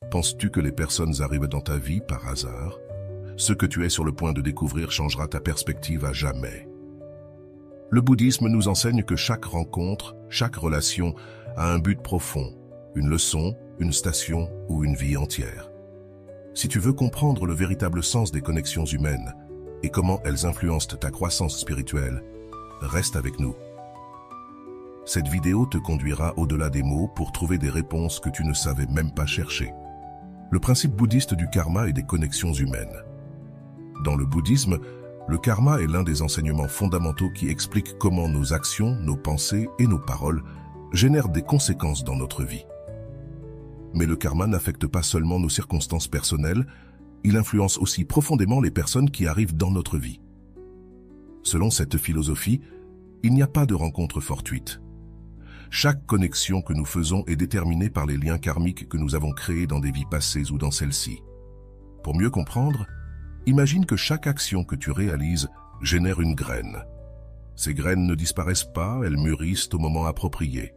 Penses-tu que les personnes arrivent dans ta vie par hasard? Ce que tu es sur le point de découvrir changera ta perspective à jamais. Le bouddhisme nous enseigne que chaque rencontre, chaque relation a un but profond, une leçon, une station ou une vie entière. Si tu veux comprendre le véritable sens des connexions humaines et comment elles influencent ta croissance spirituelle, reste avec nous. Cette vidéo te conduira au-delà des mots pour trouver des réponses que tu ne savais même pas chercher. Le principe bouddhiste du karma et des connexions humaines. Dans le bouddhisme, le karma est l'un des enseignements fondamentaux qui explique comment nos actions, nos pensées et nos paroles génèrent des conséquences dans notre vie. Mais le karma n'affecte pas seulement nos circonstances personnelles, il influence aussi profondément les personnes qui arrivent dans notre vie. Selon cette philosophie, il n'y a pas de rencontre fortuite. Chaque connexion que nous faisons est déterminée par les liens karmiques que nous avons créés dans des vies passées ou dans celles-ci. Pour mieux comprendre, imagine que chaque action que tu réalises génère une graine. Ces graines ne disparaissent pas, elles mûrissent au moment approprié.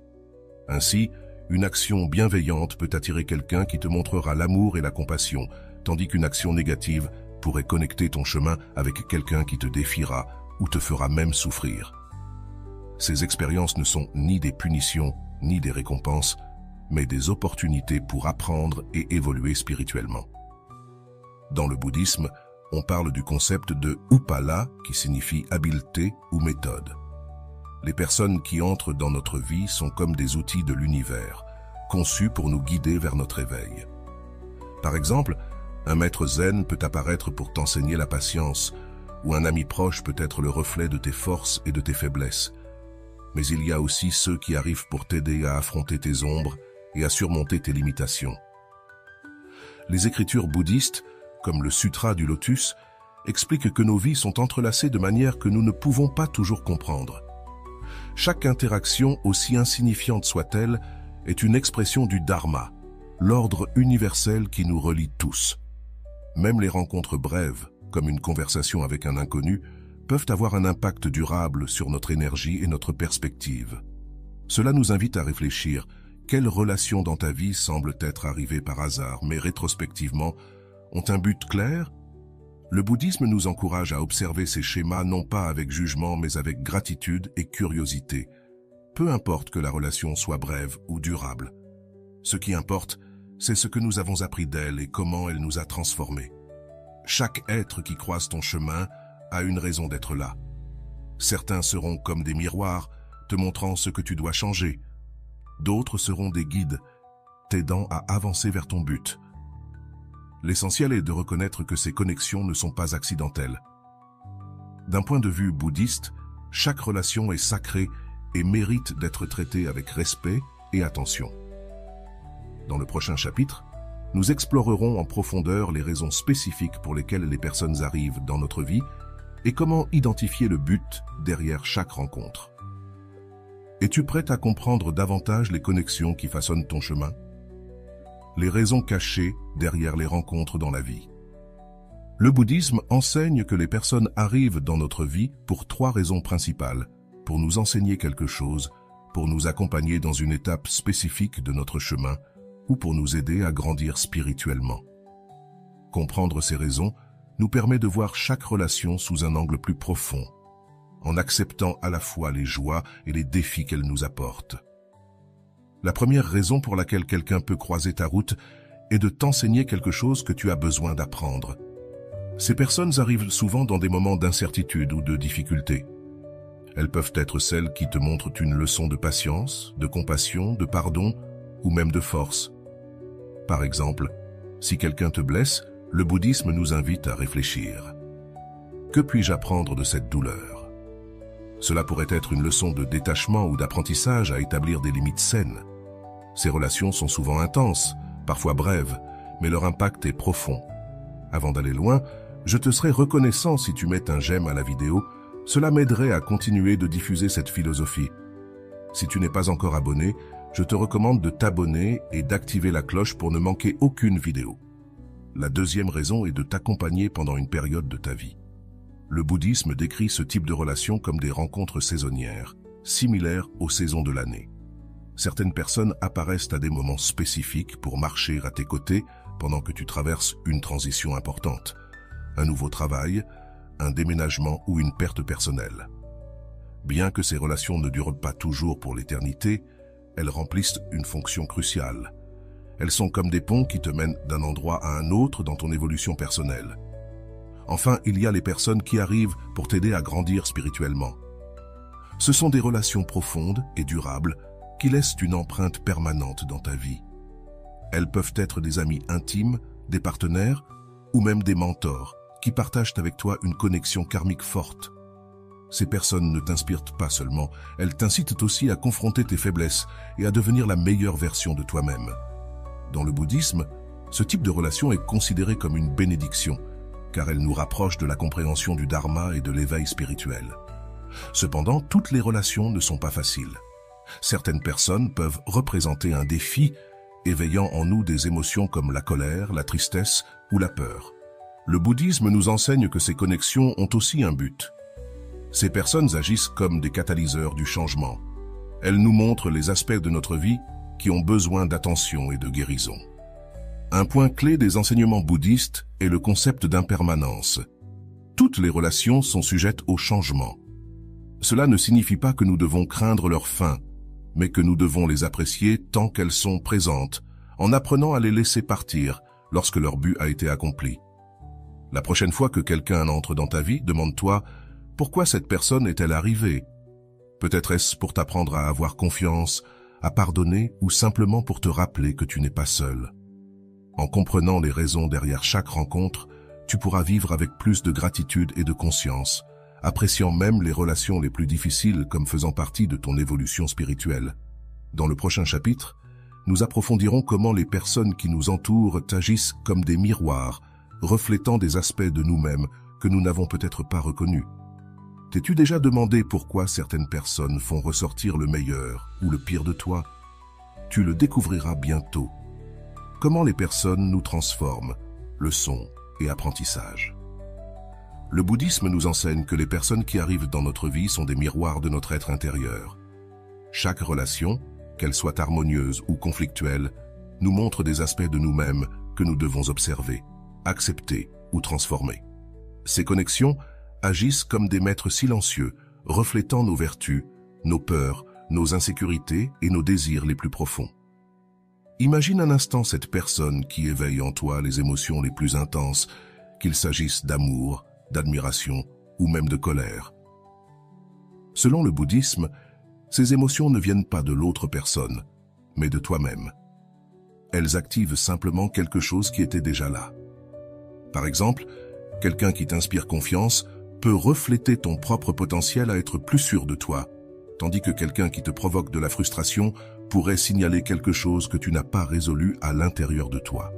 Ainsi, une action bienveillante peut attirer quelqu'un qui te montrera l'amour et la compassion, tandis qu'une action négative pourrait connecter ton chemin avec quelqu'un qui te défiera ou te fera même souffrir. Ces expériences ne sont ni des punitions, ni des récompenses, mais des opportunités pour apprendre et évoluer spirituellement. Dans le bouddhisme, on parle du concept de upala, qui signifie habileté ou méthode. Les personnes qui entrent dans notre vie sont comme des outils de l'univers, conçus pour nous guider vers notre éveil. Par exemple, un maître zen peut apparaître pour t'enseigner la patience, ou un ami proche peut être le reflet de tes forces et de tes faiblesses. Mais il y a aussi ceux qui arrivent pour t'aider à affronter tes ombres et à surmonter tes limitations. Les écritures bouddhistes, comme le Sutra du Lotus, expliquent que nos vies sont entrelacées de manière que nous ne pouvons pas toujours comprendre. Chaque interaction, aussi insignifiante soit-elle, est une expression du Dharma, l'ordre universel qui nous relie tous. Même les rencontres brèves, comme une conversation avec un inconnu, peuvent avoir un impact durable sur notre énergie et notre perspective. Cela nous invite à réfléchir, quelles relations dans ta vie semblent être arrivées par hasard, mais rétrospectivement, ont un but clair? Le bouddhisme nous encourage à observer ces schémas non pas avec jugement, mais avec gratitude et curiosité. Peu importe que la relation soit brève ou durable. Ce qui importe, c'est ce que nous avons appris d'elle et comment elle nous a transformés. Chaque être qui croise ton chemin a une raison d'être là. Certains seront comme des miroirs, te montrant ce que tu dois changer. D'autres seront des guides, t'aidant à avancer vers ton but. L'essentiel est de reconnaître que ces connexions ne sont pas accidentelles. D'un point de vue bouddhiste, chaque relation est sacrée et mérite d'être traitée avec respect et attention. Dans le prochain chapitre, nous explorerons en profondeur les raisons spécifiques pour lesquelles les personnes arrivent dans notre vie et comment identifier le but derrière chaque rencontre. Es-tu prête à comprendre davantage les connexions qui façonnent ton chemin? Les raisons cachées derrière les rencontres dans la vie. Le bouddhisme enseigne que les personnes arrivent dans notre vie pour 3 raisons principales: pour nous enseigner quelque chose, pour nous accompagner dans une étape spécifique de notre chemin, ou pour nous aider à grandir spirituellement. Comprendre ces raisons nous permet de voir chaque relation sous un angle plus profond, en acceptant à la fois les joies et les défis qu'elle nous apporte. La première raison pour laquelle quelqu'un peut croiser ta route est de t'enseigner quelque chose que tu as besoin d'apprendre. Ces personnes arrivent souvent dans des moments d'incertitude ou de difficulté. Elles peuvent être celles qui te montrent une leçon de patience, de compassion, de pardon ou même de force. Par exemple, si quelqu'un te blesse, le bouddhisme nous invite à réfléchir. Que puis-je apprendre de cette douleur? Cela pourrait être une leçon de détachement ou d'apprentissage à établir des limites saines. Ces relations sont souvent intenses, parfois brèves, mais leur impact est profond. Avant d'aller loin, je te serais reconnaissant si tu mets un j'aime à la vidéo, cela m'aiderait à continuer de diffuser cette philosophie. Si tu n'es pas encore abonné, je te recommande de t'abonner et d'activer la cloche pour ne manquer aucune vidéo. La deuxième raison est de t'accompagner pendant une période de ta vie. Le bouddhisme décrit ce type de relation comme des rencontres saisonnières, similaires aux saisons de l'année. Certaines personnes apparaissent à des moments spécifiques pour marcher à tes côtés pendant que tu traverses une transition importante, un nouveau travail, un déménagement ou une perte personnelle. Bien que ces relations ne durent pas toujours pour l'éternité, elles remplissent une fonction cruciale. Elles sont comme des ponts qui te mènent d'un endroit à un autre dans ton évolution personnelle. Enfin, il y a les personnes qui arrivent pour t'aider à grandir spirituellement. Ce sont des relations profondes et durables qui laissent une empreinte permanente dans ta vie. Elles peuvent être des amis intimes, des partenaires ou même des mentors qui partagent avec toi une connexion karmique forte. Ces personnes ne t'inspirent pas seulement, elles t'incitent aussi à confronter tes faiblesses et à devenir la meilleure version de toi-même. Dans le bouddhisme, ce type de relation est considéré comme une bénédiction, car elle nous rapproche de la compréhension du dharma et de l'éveil spirituel. Cependant, toutes les relations ne sont pas faciles. Certaines personnes peuvent représenter un défi, éveillant en nous des émotions comme la colère, la tristesse ou la peur. Le bouddhisme nous enseigne que ces connexions ont aussi un but. Ces personnes agissent comme des catalyseurs du changement. Elles nous montrent les aspects de notre vie qui ont besoin d'attention et de guérison. Un point clé des enseignements bouddhistes est le concept d'impermanence. Toutes les relations sont sujettes au changement. Cela ne signifie pas que nous devons craindre leur fin, mais que nous devons les apprécier tant qu'elles sont présentes, en apprenant à les laisser partir lorsque leur but a été accompli. La prochaine fois que quelqu'un entre dans ta vie, demande-toi « Pourquoi cette personne est-elle arrivée ?» Peut-être est-ce pour t'apprendre à avoir confiance, à pardonner ou simplement pour te rappeler que tu n'es pas seul. En comprenant les raisons derrière chaque rencontre, tu pourras vivre avec plus de gratitude et de conscience, appréciant même les relations les plus difficiles comme faisant partie de ton évolution spirituelle. Dans le prochain chapitre, nous approfondirons comment les personnes qui nous entourent agissent comme des miroirs, reflétant des aspects de nous-mêmes que nous n'avons peut-être pas reconnus. T'es-tu déjà demandé pourquoi certaines personnes font ressortir le meilleur ou le pire de toi? Tu le découvriras bientôt. Comment les personnes nous transforment, leçons et apprentissage. Le bouddhisme nous enseigne que les personnes qui arrivent dans notre vie sont des miroirs de notre être intérieur. Chaque relation, qu'elle soit harmonieuse ou conflictuelle, nous montre des aspects de nous-mêmes que nous devons observer, accepter ou transformer. Ces connexions agissent comme des maîtres silencieux, reflétant nos vertus, nos peurs, nos insécurités et nos désirs les plus profonds. Imagine un instant cette personne qui éveille en toi les émotions les plus intenses, qu'il s'agisse d'amour, d'admiration ou même de colère. Selon le bouddhisme, ces émotions ne viennent pas de l'autre personne, mais de toi-même. Elles activent simplement quelque chose qui était déjà là. Par exemple, quelqu'un qui t'inspire confiance peut refléter ton propre potentiel à être plus sûr de toi, tandis que quelqu'un qui te provoque de la frustration pourrait signaler quelque chose que tu n'as pas résolu à l'intérieur de toi.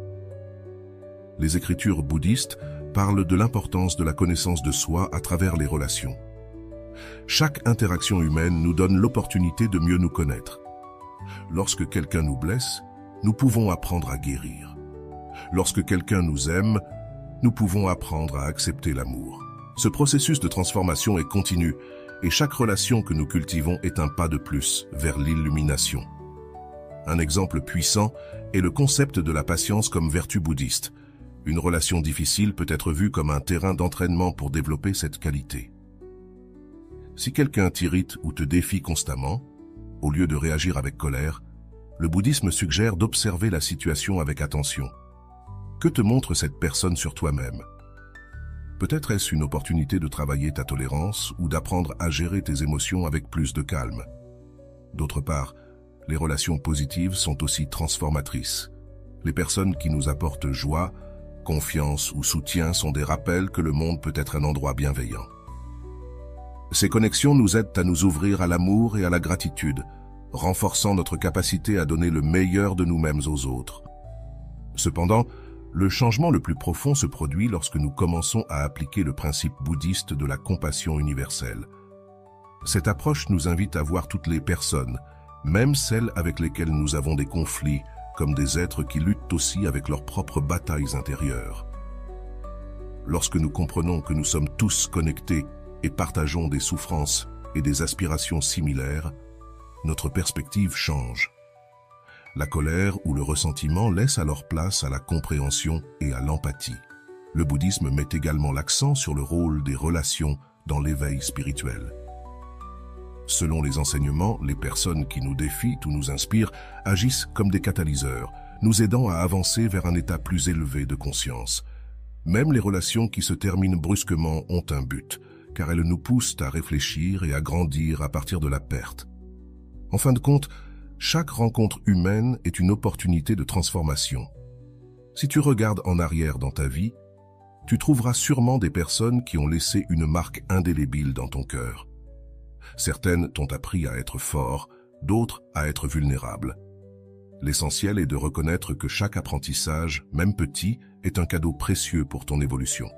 Les écritures bouddhistes parlent de l'importance de la connaissance de soi à travers les relations. Chaque interaction humaine nous donne l'opportunité de mieux nous connaître. Lorsque quelqu'un nous blesse, nous pouvons apprendre à guérir. Lorsque quelqu'un nous aime, nous pouvons apprendre à accepter l'amour. Ce processus de transformation est continu et chaque relation que nous cultivons est un pas de plus vers l'illumination. Un exemple puissant est le concept de la patience comme vertu bouddhiste. Une relation difficile peut être vue comme un terrain d'entraînement pour développer cette qualité. Si quelqu'un t'irrite ou te défie constamment, au lieu de réagir avec colère, le bouddhisme suggère d'observer la situation avec attention. Que te montre cette personne sur toi-même? Peut-être est-ce une opportunité de travailler ta tolérance ou d'apprendre à gérer tes émotions avec plus de calme. D'autre part, les relations positives sont aussi transformatrices. Les personnes qui nous apportent joie, confiance ou soutien sont des rappels que le monde peut être un endroit bienveillant. Ces connexions nous aident à nous ouvrir à l'amour et à la gratitude, renforçant notre capacité à donner le meilleur de nous-mêmes aux autres. Cependant, le changement le plus profond se produit lorsque nous commençons à appliquer le principe bouddhiste de la compassion universelle. Cette approche nous invite à voir toutes les personnes, même celles avec lesquelles nous avons des conflits, comme des êtres qui luttent aussi avec leurs propres batailles intérieures. Lorsque nous comprenons que nous sommes tous connectés et partageons des souffrances et des aspirations similaires, notre perspective change. La colère ou le ressentiment laissent alors place à la compréhension et à l'empathie. Le bouddhisme met également l'accent sur le rôle des relations dans l'éveil spirituel. Selon les enseignements, les personnes qui nous défient ou nous inspirent agissent comme des catalyseurs, nous aidant à avancer vers un état plus élevé de conscience. Même les relations qui se terminent brusquement ont un but, car elles nous poussent à réfléchir et à grandir à partir de la perte. En fin de compte, chaque rencontre humaine est une opportunité de transformation. Si tu regardes en arrière dans ta vie, tu trouveras sûrement des personnes qui ont laissé une marque indélébile dans ton cœur. Certaines t'ont appris à être fort, d'autres à être vulnérable. L'essentiel est de reconnaître que chaque apprentissage, même petit, est un cadeau précieux pour ton évolution.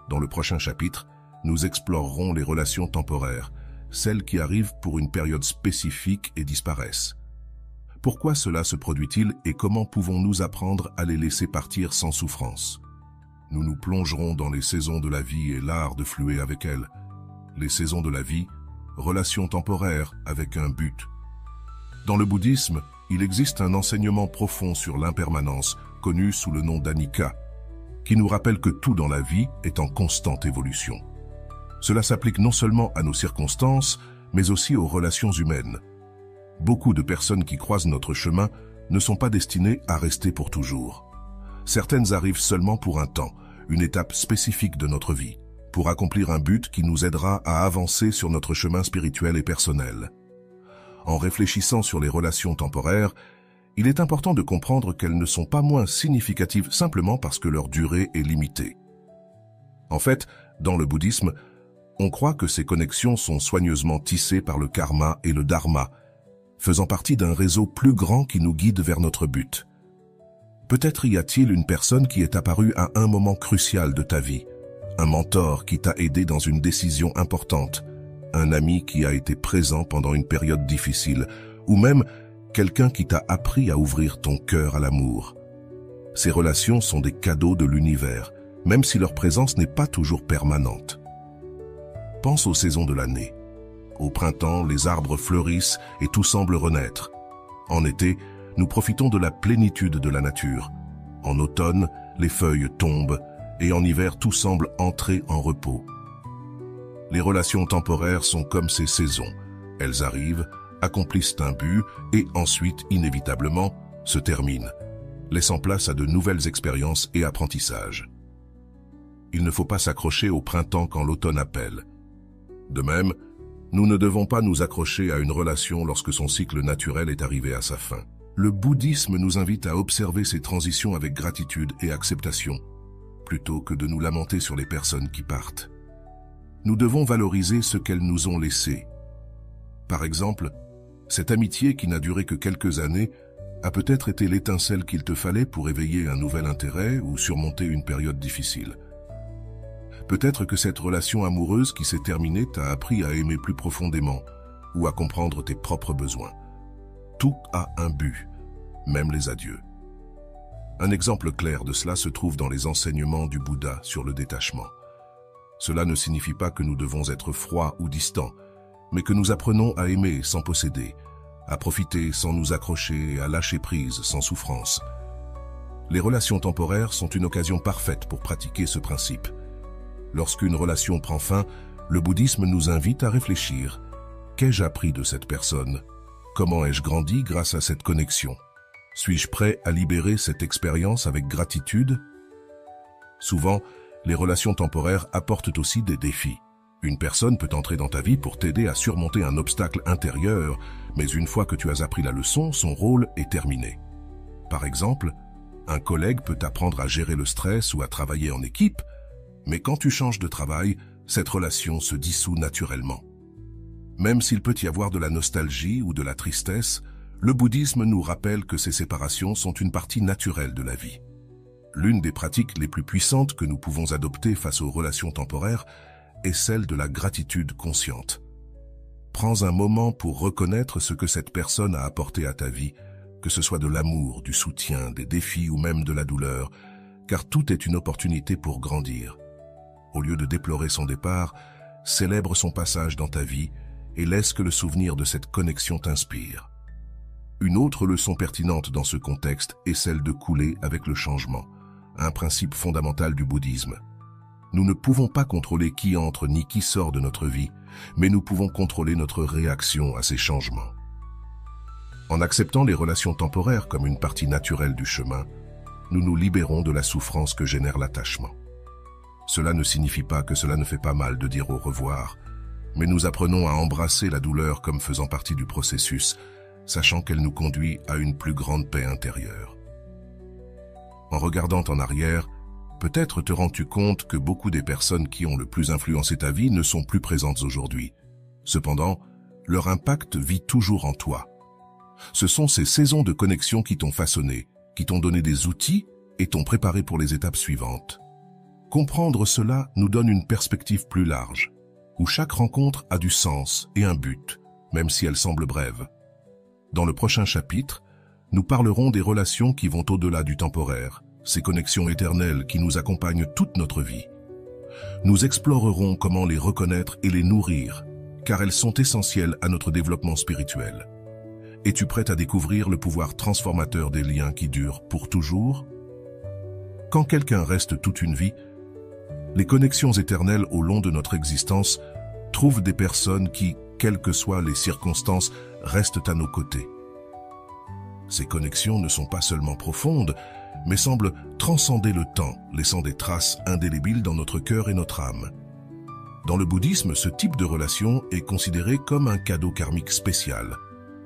Dans le prochain chapitre, nous explorerons les relations temporaires, celles qui arrivent pour une période spécifique et disparaissent. Pourquoi cela se produit-il et comment pouvons-nous apprendre à les laisser partir sans souffrance? Nous nous plongerons dans les saisons de la vie et l'art de fluer avec elles. Les saisons de la vie, relations temporaires avec un but. Dans le bouddhisme, il existe un enseignement profond sur l'impermanence, connu sous le nom d'Anicca, qui nous rappelle que tout dans la vie est en constante évolution. Cela s'applique non seulement à nos circonstances, mais aussi aux relations humaines. Beaucoup de personnes qui croisent notre chemin ne sont pas destinées à rester pour toujours. Certaines arrivent seulement pour un temps, une étape spécifique de notre vie, pour accomplir un but qui nous aidera à avancer sur notre chemin spirituel et personnel. En réfléchissant sur les relations temporaires, il est important de comprendre qu'elles ne sont pas moins significatives simplement parce que leur durée est limitée. En fait, dans le bouddhisme, on croit que ces connexions sont soigneusement tissées par le karma et le dharma, faisant partie d'un réseau plus grand qui nous guide vers notre but. Peut-être y a-t-il une personne qui est apparue à un moment crucial de ta vie, un mentor qui t'a aidé dans une décision importante, un ami qui a été présent pendant une période difficile, ou même quelqu'un qui t'a appris à ouvrir ton cœur à l'amour. Ces relations sont des cadeaux de l'univers, même si leur présence n'est pas toujours permanente. Pense aux saisons de l'année. Au printemps, les arbres fleurissent et tout semble renaître. En été, nous profitons de la plénitude de la nature. En automne, les feuilles tombent et en hiver, tout semble entrer en repos. Les relations temporaires sont comme ces saisons. Elles arrivent, accomplissent un but et ensuite, inévitablement, se terminent, laissant place à de nouvelles expériences et apprentissages. Il ne faut pas s'accrocher au printemps quand l'automne appelle. De même, nous ne devons pas nous accrocher à une relation lorsque son cycle naturel est arrivé à sa fin. Le bouddhisme nous invite à observer ces transitions avec gratitude et acceptation, plutôt que de nous lamenter sur les personnes qui partent. Nous devons valoriser ce qu'elles nous ont laissé. Par exemple, cette amitié qui n'a duré que quelques années a peut-être été l'étincelle qu'il te fallait pour éveiller un nouvel intérêt ou surmonter une période difficile. Peut-être que cette relation amoureuse qui s'est terminée t'a appris à aimer plus profondément ou à comprendre tes propres besoins. Tout a un but, même les adieux. Un exemple clair de cela se trouve dans les enseignements du Bouddha sur le détachement. Cela ne signifie pas que nous devons être froids ou distants, mais que nous apprenons à aimer sans posséder, à profiter sans nous accrocher et à lâcher prise sans souffrance. Les relations temporaires sont une occasion parfaite pour pratiquer ce principe. Lorsqu'une relation prend fin, le bouddhisme nous invite à réfléchir. Qu'ai-je appris de cette personne? Comment ai-je grandi grâce à cette connexion? Suis-je prêt à libérer cette expérience avec gratitude? Souvent, les relations temporaires apportent aussi des défis. Une personne peut entrer dans ta vie pour t'aider à surmonter un obstacle intérieur, mais une fois que tu as appris la leçon, son rôle est terminé. Par exemple, un collègue peut t'apprendre à gérer le stress ou à travailler en équipe, mais quand tu changes de travail, cette relation se dissout naturellement. Même s'il peut y avoir de la nostalgie ou de la tristesse, le bouddhisme nous rappelle que ces séparations sont une partie naturelle de la vie. L'une des pratiques les plus puissantes que nous pouvons adopter face aux relations temporaires est celle de la gratitude consciente. Prends un moment pour reconnaître ce que cette personne a apporté à ta vie, que ce soit de l'amour, du soutien, des défis ou même de la douleur, car tout est une opportunité pour grandir. Au lieu de déplorer son départ, célèbre son passage dans ta vie et laisse que le souvenir de cette connexion t'inspire. Une autre leçon pertinente dans ce contexte est celle de couler avec le changement, un principe fondamental du bouddhisme. Nous ne pouvons pas contrôler qui entre ni qui sort de notre vie, mais nous pouvons contrôler notre réaction à ces changements. En acceptant les relations temporaires comme une partie naturelle du chemin, nous nous libérons de la souffrance que génère l'attachement. Cela ne signifie pas que cela ne fait pas mal de dire au revoir, mais nous apprenons à embrasser la douleur comme faisant partie du processus, sachant qu'elle nous conduit à une plus grande paix intérieure. En regardant en arrière, peut-être te rends-tu compte que beaucoup des personnes qui ont le plus influencé ta vie ne sont plus présentes aujourd'hui. Cependant, leur impact vit toujours en toi. Ce sont ces saisons de connexion qui t'ont façonné, qui t'ont donné des outils et t'ont préparé pour les étapes suivantes. Comprendre cela nous donne une perspective plus large, où chaque rencontre a du sens et un but, même si elle semble brève. Dans le prochain chapitre, nous parlerons des relations qui vont au-delà du temporaire, ces connexions éternelles qui nous accompagnent toute notre vie. Nous explorerons comment les reconnaître et les nourrir, car elles sont essentielles à notre développement spirituel. Es-tu prête à découvrir le pouvoir transformateur des liens qui durent pour toujours? Quand quelqu'un reste toute une vie, les connexions éternelles au long de notre existence trouvent des personnes qui, quelles que soient les circonstances, restent à nos côtés. Ces connexions ne sont pas seulement profondes, mais semblent transcender le temps, laissant des traces indélébiles dans notre cœur et notre âme. Dans le bouddhisme, ce type de relation est considéré comme un cadeau karmique spécial,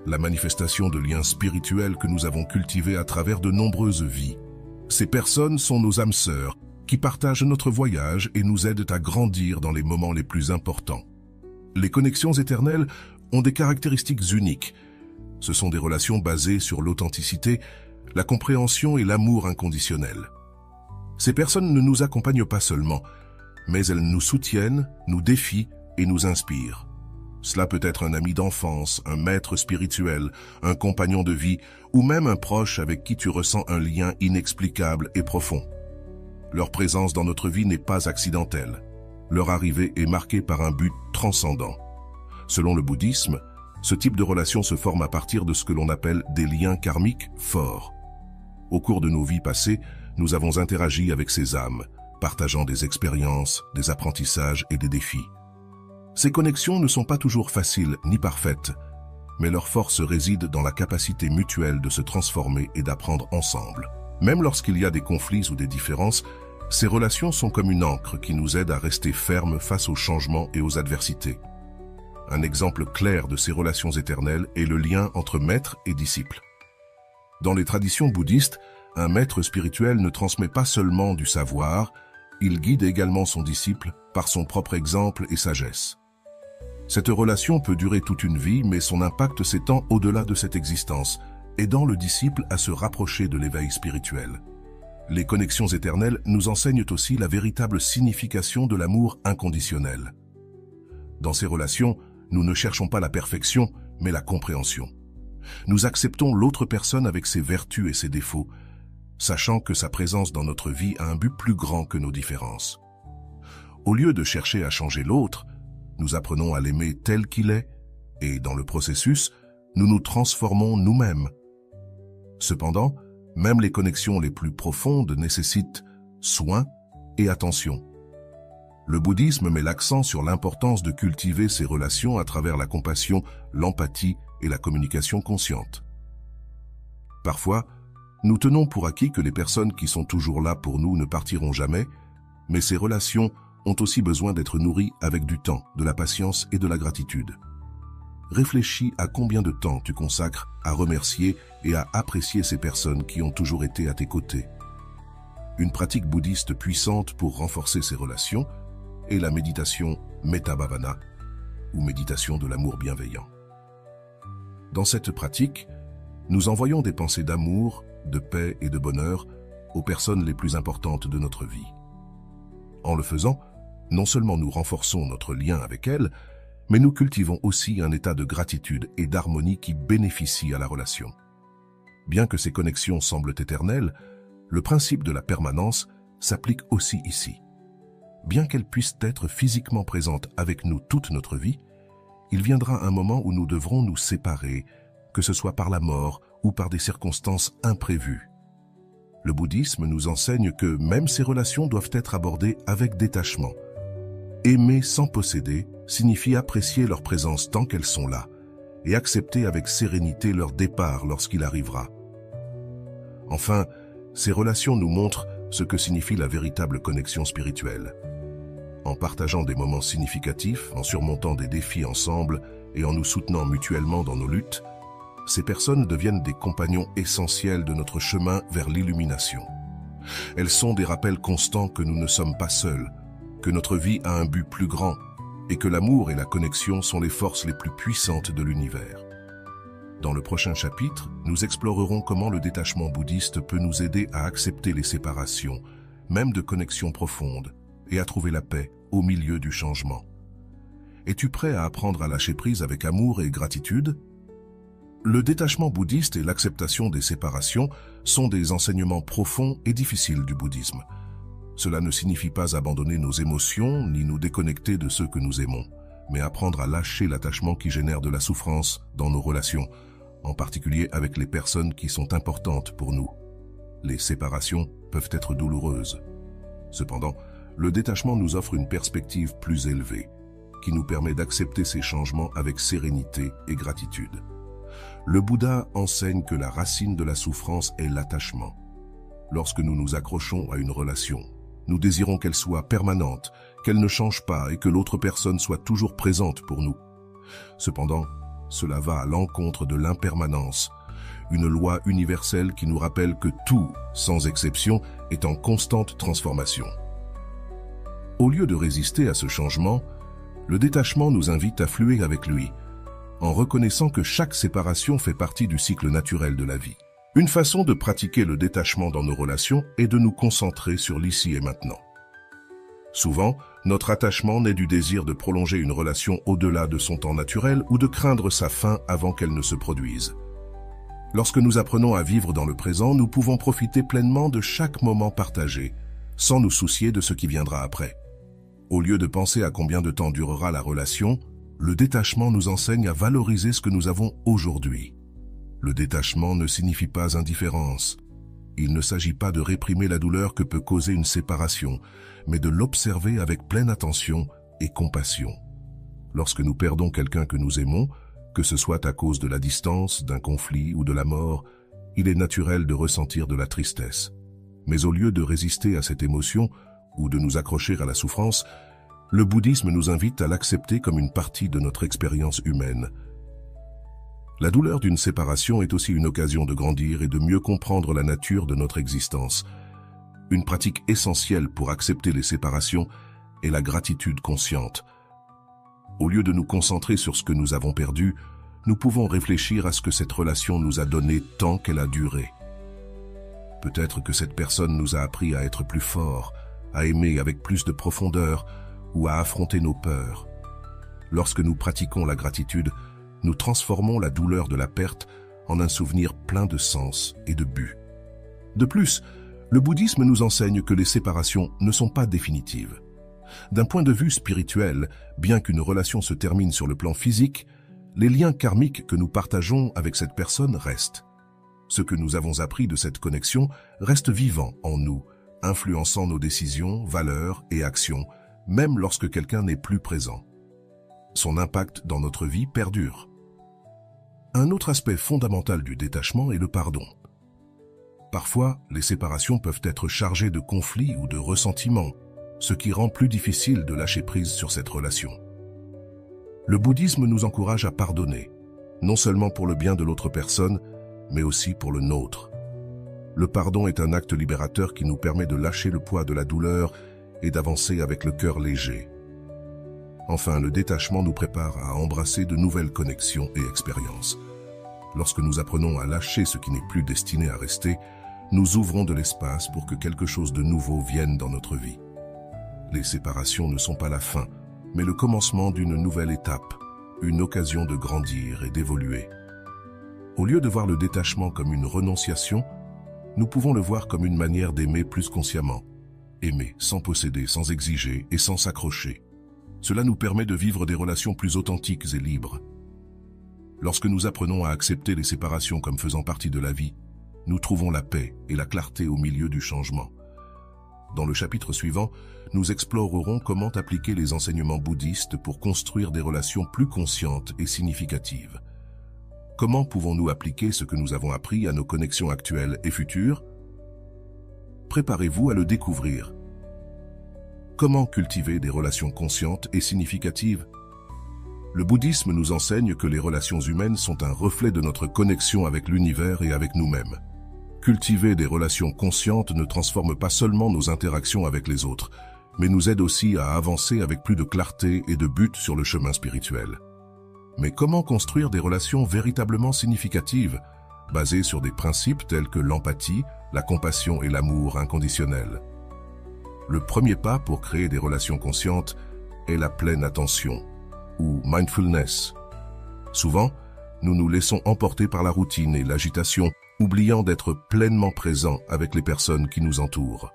la manifestation de liens spirituels que nous avons cultivés à travers de nombreuses vies. Ces personnes sont nos âmes sœurs, qui partagent notre voyage et nous aident à grandir dans les moments les plus importants. Les connexions éternelles ont des caractéristiques uniques. Ce sont des relations basées sur l'authenticité, la compréhension et l'amour inconditionnel. Ces personnes ne nous accompagnent pas seulement, mais elles nous soutiennent, nous défient et nous inspirent. Cela peut être un ami d'enfance, un maître spirituel, un compagnon de vie ou même un proche avec qui tu ressens un lien inexplicable et profond. Leur présence dans notre vie n'est pas accidentelle. Leur arrivée est marquée par un but transcendant. Selon le bouddhisme, ce type de relation se forme à partir de ce que l'on appelle des liens karmiques forts. Au cours de nos vies passées, nous avons interagi avec ces âmes, partageant des expériences, des apprentissages et des défis. Ces connexions ne sont pas toujours faciles ni parfaites, mais leur force réside dans la capacité mutuelle de se transformer et d'apprendre ensemble. Même lorsqu'il y a des conflits ou des différences, ces relations sont comme une ancre qui nous aide à rester fermes face aux changements et aux adversités. Un exemple clair de ces relations éternelles est le lien entre maître et disciple. Dans les traditions bouddhistes, un maître spirituel ne transmet pas seulement du savoir, il guide également son disciple par son propre exemple et sagesse. Cette relation peut durer toute une vie, mais son impact s'étend au-delà de cette existence, aidant le disciple à se rapprocher de l'éveil spirituel. Les connexions éternelles nous enseignent aussi la véritable signification de l'amour inconditionnel. Dans ces relations, nous ne cherchons pas la perfection, mais la compréhension. Nous acceptons l'autre personne avec ses vertus et ses défauts, sachant que sa présence dans notre vie a un but plus grand que nos différences. Au lieu de chercher à changer l'autre, nous apprenons à l'aimer tel qu'il est, et dans le processus, nous nous transformons nous-mêmes. Cependant, même les connexions les plus profondes nécessitent soin et attention. Le bouddhisme met l'accent sur l'importance de cultiver ces relations à travers la compassion, l'empathie et la communication consciente. Parfois, nous tenons pour acquis que les personnes qui sont toujours là pour nous ne partiront jamais, mais ces relations ont aussi besoin d'être nourries avec du temps, de la patience et de la gratitude. Réfléchis à combien de temps tu consacres à remercier et à apprécier ces personnes qui ont toujours été à tes côtés. Une pratique bouddhiste puissante pour renforcer ces relations est la méditation Metta Bhavana, ou méditation de l'amour bienveillant. Dans cette pratique, nous envoyons des pensées d'amour, de paix et de bonheur aux personnes les plus importantes de notre vie. En le faisant, non seulement nous renforçons notre lien avec elles, mais nous cultivons aussi un état de gratitude et d'harmonie qui bénéficie à la relation. Bien que ces connexions semblent éternelles, le principe de la permanence s'applique aussi ici. Bien qu'elles puissent être physiquement présentes avec nous toute notre vie, il viendra un moment où nous devrons nous séparer, que ce soit par la mort ou par des circonstances imprévues. Le bouddhisme nous enseigne que même ces relations doivent être abordées avec détachement. Aimer sans posséder signifie apprécier leur présence tant qu'elles sont là et accepter avec sérénité leur départ lorsqu'il arrivera. Enfin, ces relations nous montrent ce que signifie la véritable connexion spirituelle. En partageant des moments significatifs, en surmontant des défis ensemble et en nous soutenant mutuellement dans nos luttes, ces personnes deviennent des compagnons essentiels de notre chemin vers l'illumination. Elles sont des rappels constants que nous ne sommes pas seuls, que notre vie a un but plus grand et que l'amour et la connexion sont les forces les plus puissantes de l'univers. Dans le prochain chapitre, nous explorerons comment le détachement bouddhiste peut nous aider à accepter les séparations, même de connexions profondes, et à trouver la paix au milieu du changement. Es-tu prêt à apprendre à lâcher prise avec amour et gratitude? Le détachement bouddhiste et l'acceptation des séparations sont des enseignements profonds et difficiles du bouddhisme. Cela ne signifie pas abandonner nos émotions ni nous déconnecter de ceux que nous aimons, mais apprendre à lâcher l'attachement qui génère de la souffrance dans nos relations, en particulier avec les personnes qui sont importantes pour nous. Les séparations peuvent être douloureuses. Cependant, le détachement nous offre une perspective plus élevée, qui nous permet d'accepter ces changements avec sérénité et gratitude. Le Bouddha enseigne que la racine de la souffrance est l'attachement. Lorsque nous nous accrochons à une relation, nous désirons qu'elle soit permanente, qu'elle ne change pas et que l'autre personne soit toujours présente pour nous. Cependant, cela va à l'encontre de l'impermanence, une loi universelle qui nous rappelle que tout, sans exception, est en constante transformation. Au lieu de résister à ce changement, le détachement nous invite à fluer avec lui, en reconnaissant que chaque séparation fait partie du cycle naturel de la vie. Une façon de pratiquer le détachement dans nos relations est de nous concentrer sur l'ici et maintenant. Souvent, notre attachement naît du désir de prolonger une relation au-delà de son temps naturel ou de craindre sa fin avant qu'elle ne se produise. Lorsque nous apprenons à vivre dans le présent, nous pouvons profiter pleinement de chaque moment partagé, sans nous soucier de ce qui viendra après. Au lieu de penser à combien de temps durera la relation, le détachement nous enseigne à valoriser ce que nous avons aujourd'hui. Le détachement ne signifie pas indifférence. Il ne s'agit pas de réprimer la douleur que peut causer une séparation, mais de l'observer avec pleine attention et compassion. Lorsque nous perdons quelqu'un que nous aimons, que ce soit à cause de la distance, d'un conflit ou de la mort, il est naturel de ressentir de la tristesse. Mais au lieu de résister à cette émotion ou de nous accrocher à la souffrance, le bouddhisme nous invite à l'accepter comme une partie de notre expérience humaine. La douleur d'une séparation est aussi une occasion de grandir et de mieux comprendre la nature de notre existence. Une pratique essentielle pour accepter les séparations est la gratitude consciente. Au lieu de nous concentrer sur ce que nous avons perdu, nous pouvons réfléchir à ce que cette relation nous a donné tant qu'elle a duré. Peut-être que cette personne nous a appris à être plus forts, à aimer avec plus de profondeur ou à affronter nos peurs. Lorsque nous pratiquons la gratitude, nous transformons la douleur de la perte en un souvenir plein de sens et de but. De plus, le bouddhisme nous enseigne que les séparations ne sont pas définitives. D'un point de vue spirituel, bien qu'une relation se termine sur le plan physique, les liens karmiques que nous partageons avec cette personne restent. Ce que nous avons appris de cette connexion reste vivant en nous, influençant nos décisions, valeurs et actions, même lorsque quelqu'un n'est plus présent. Son impact dans notre vie perdure. Un autre aspect fondamental du détachement est le pardon. Parfois, les séparations peuvent être chargées de conflits ou de ressentiments, ce qui rend plus difficile de lâcher prise sur cette relation. Le bouddhisme nous encourage à pardonner, non seulement pour le bien de l'autre personne, mais aussi pour le nôtre. Le pardon est un acte libérateur qui nous permet de lâcher le poids de la douleur et d'avancer avec le cœur léger. Enfin, le détachement nous prépare à embrasser de nouvelles connexions et expériences. Lorsque nous apprenons à lâcher ce qui n'est plus destiné à rester, nous ouvrons de l'espace pour que quelque chose de nouveau vienne dans notre vie. Les séparations ne sont pas la fin, mais le commencement d'une nouvelle étape, une occasion de grandir et d'évoluer. Au lieu de voir le détachement comme une renonciation, nous pouvons le voir comme une manière d'aimer plus consciemment. Aimer sans posséder, sans exiger et sans s'accrocher. Cela nous permet de vivre des relations plus authentiques et libres. Lorsque nous apprenons à accepter les séparations comme faisant partie de la vie, nous trouvons la paix et la clarté au milieu du changement. Dans le chapitre suivant, nous explorerons comment appliquer les enseignements bouddhistes pour construire des relations plus conscientes et significatives. Comment pouvons-nous appliquer ce que nous avons appris à nos connexions actuelles et futures? Préparez-vous à le découvrir. Comment cultiver des relations conscientes et significatives? Le bouddhisme nous enseigne que les relations humaines sont un reflet de notre connexion avec l'univers et avec nous-mêmes. Cultiver des relations conscientes ne transforme pas seulement nos interactions avec les autres, mais nous aide aussi à avancer avec plus de clarté et de but sur le chemin spirituel. Mais comment construire des relations véritablement significatives, basées sur des principes tels que l'empathie, la compassion et l'amour inconditionnel? Le premier pas pour créer des relations conscientes est la pleine attention, ou mindfulness. Souvent, nous nous laissons emporter par la routine et l'agitation, oubliant d'être pleinement présents avec les personnes qui nous entourent.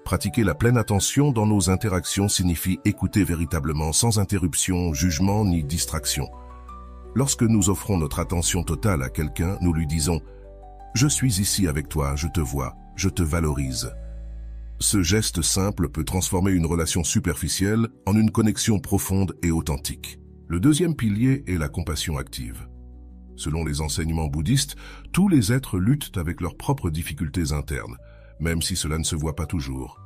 Pratiquer la pleine attention dans nos interactions signifie écouter véritablement sans interruption, jugement ni distraction. Lorsque nous offrons notre attention totale à quelqu'un, nous lui disons « Je suis ici avec toi, je te vois, je te valorise ». Ce geste simple peut transformer une relation superficielle en une connexion profonde et authentique. Le deuxième pilier est la compassion active. Selon les enseignements bouddhistes, tous les êtres luttent avec leurs propres difficultés internes, même si cela ne se voit pas toujours.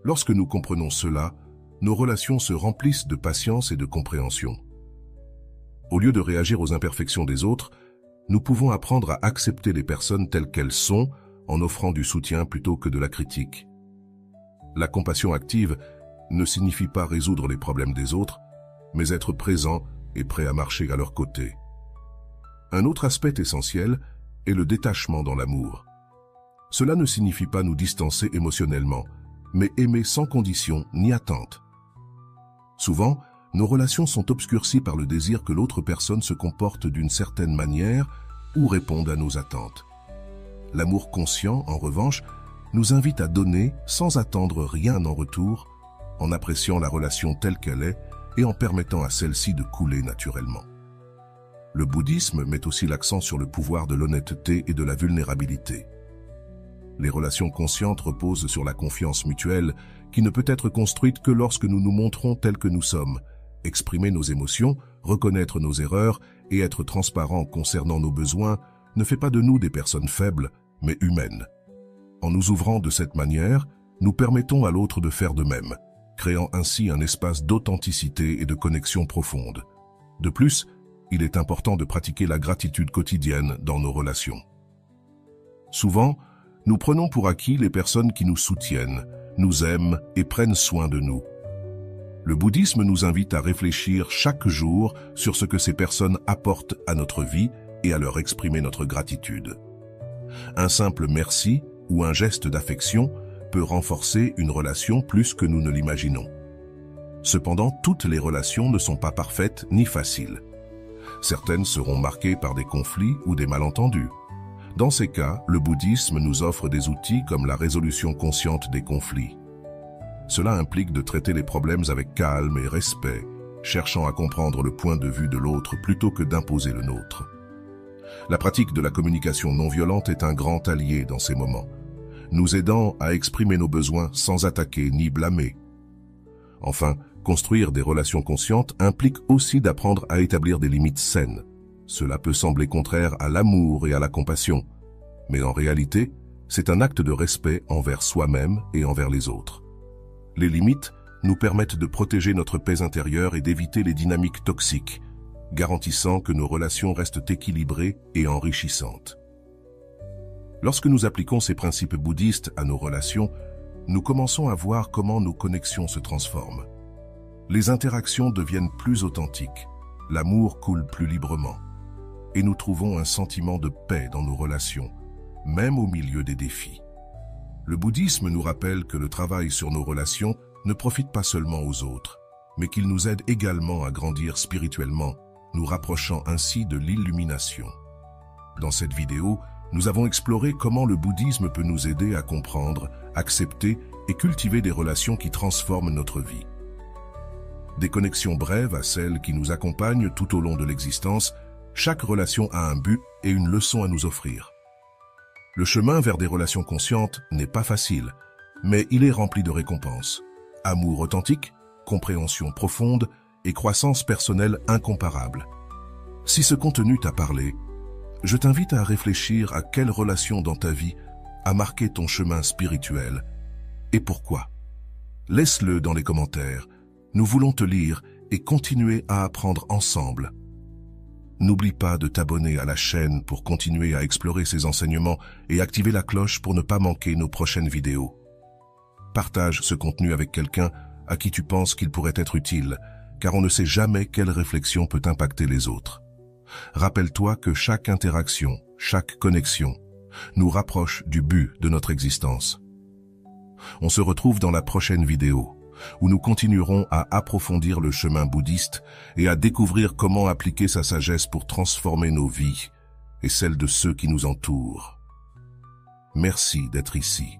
Lorsque nous comprenons cela, nos relations se remplissent de patience et de compréhension. Au lieu de réagir aux imperfections des autres, nous pouvons apprendre à accepter les personnes telles qu'elles sont, en offrant du soutien plutôt que de la critique. La compassion active ne signifie pas résoudre les problèmes des autres, mais être présent et prêt à marcher à leur côté. Un autre aspect essentiel est le détachement dans l'amour. Cela ne signifie pas nous distancer émotionnellement, mais aimer sans condition ni attente. Souvent, nos relations sont obscurcies par le désir que l'autre personne se comporte d'une certaine manière ou réponde à nos attentes. L'amour conscient, en revanche, nous invite à donner sans attendre rien en retour, en appréciant la relation telle qu'elle est et en permettant à celle-ci de couler naturellement. Le bouddhisme met aussi l'accent sur le pouvoir de l'honnêteté et de la vulnérabilité. Les relations conscientes reposent sur la confiance mutuelle qui ne peut être construite que lorsque nous nous montrons tels que nous sommes, exprimer nos émotions, reconnaître nos erreurs et être transparents concernant nos besoins ne fait pas de nous des personnes faibles, mais humaines. En nous ouvrant de cette manière, nous permettons à l'autre de faire de même, créant ainsi un espace d'authenticité et de connexion profonde. De plus, il est important de pratiquer la gratitude quotidienne dans nos relations. Souvent, nous prenons pour acquis les personnes qui nous soutiennent, nous aiment et prennent soin de nous. Le bouddhisme nous invite à réfléchir chaque jour sur ce que ces personnes apportent à notre vie et à leur exprimer notre gratitude. Un simple merci ou un geste d'affection peut renforcer une relation plus que nous ne l'imaginons. Cependant, toutes les relations ne sont pas parfaites ni faciles. Certaines seront marquées par des conflits ou des malentendus. Dans ces cas, le bouddhisme nous offre des outils comme la résolution consciente des conflits. Cela implique de traiter les problèmes avec calme et respect, cherchant à comprendre le point de vue de l'autre plutôt que d'imposer le nôtre. La pratique de la communication non violente est un grand allié dans ces moments, nous aidant à exprimer nos besoins sans attaquer ni blâmer. Enfin, construire des relations conscientes implique aussi d'apprendre à établir des limites saines. Cela peut sembler contraire à l'amour et à la compassion, mais en réalité, c'est un acte de respect envers soi-même et envers les autres. Les limites nous permettent de protéger notre paix intérieure et d'éviter les dynamiques toxiques, garantissant que nos relations restent équilibrées et enrichissantes. Lorsque nous appliquons ces principes bouddhistes à nos relations, nous commençons à voir comment nos connexions se transforment. Les interactions deviennent plus authentiques, l'amour coule plus librement, et nous trouvons un sentiment de paix dans nos relations, même au milieu des défis. Le bouddhisme nous rappelle que le travail sur nos relations ne profite pas seulement aux autres, mais qu'il nous aide également à grandir spirituellement, nous rapprochant ainsi de l'illumination. Dans cette vidéo, nous avons exploré comment le bouddhisme peut nous aider à comprendre, accepter et cultiver des relations qui transforment notre vie. Des connexions brèves à celles qui nous accompagnent tout au long de l'existence, chaque relation a un but et une leçon à nous offrir. Le chemin vers des relations conscientes n'est pas facile, mais il est rempli de récompenses. Amour authentique, compréhension profonde et croissance personnelle incomparable. Si ce contenu t'a parlé, je t'invite à réfléchir à quelle relation dans ta vie a marqué ton chemin spirituel et pourquoi. Laisse-le dans les commentaires. Nous voulons te lire et continuer à apprendre ensemble. N'oublie pas de t'abonner à la chaîne pour continuer à explorer ces enseignements et activer la cloche pour ne pas manquer nos prochaines vidéos. Partage ce contenu avec quelqu'un à qui tu penses qu'il pourrait être utile, car on ne sait jamais quelle réflexion peut impacter les autres. Rappelle-toi que chaque interaction, chaque connexion, nous rapproche du but de notre existence. On se retrouve dans la prochaine vidéo, où nous continuerons à approfondir le chemin bouddhiste et à découvrir comment appliquer sa sagesse pour transformer nos vies et celles de ceux qui nous entourent. Merci d'être ici.